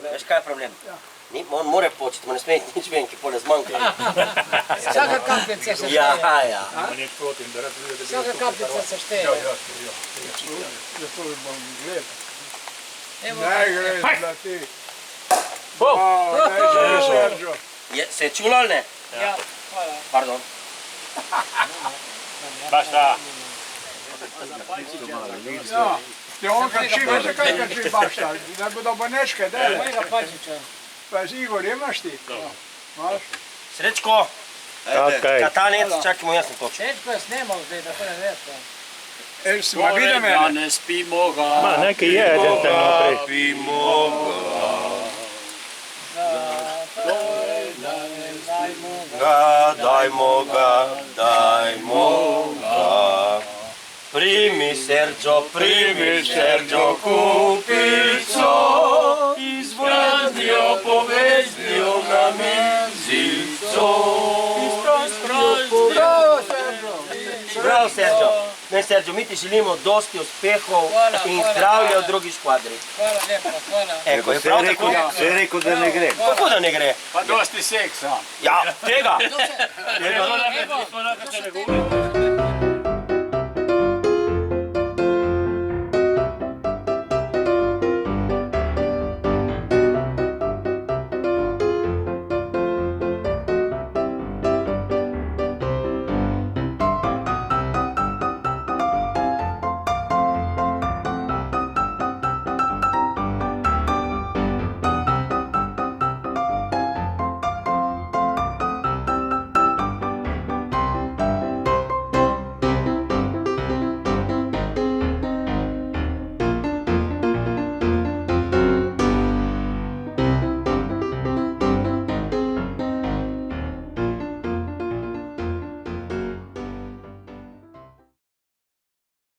Veš kaj je problem? On more početi, mu ne sme nič ven, ki pole zmanjka. Vsaka kapljica se šteje. Ja. Vsaka kapljica se šteje. Zato bom gledal. Evo, Ne gre za ti. Bom! Seržo. Se je čulo ali ne? ja, hvala. Pardon. Baš ta. Ja. Ti on kači, veš kaj kači bašta? Ne bodo bonečke, daj. Mojega Palčiča. Pa Igor, imaš ti? Imaš? Srečko, Okej. katanec, čakaj mu jasno točo. Čečko je snemal zdaj, tako ne veš. El si ma vide mene? Ne spimo ga. Ma, nekaj je, eden tam naprej. Spimo Dajmo ga. Primi Sergio kupico, izvradio povezdio na mizico. Bravo Sergio. Ne Sergio, mi ti želimo dosti uspehov in zdravja v drugi škvadri. Hvala lepa, hvala. Eko, je prav tako? Se je rekel, da ne gre. Kako da ne gre? Pa dosti seksa. Ja, tega! Evo, Ne govori.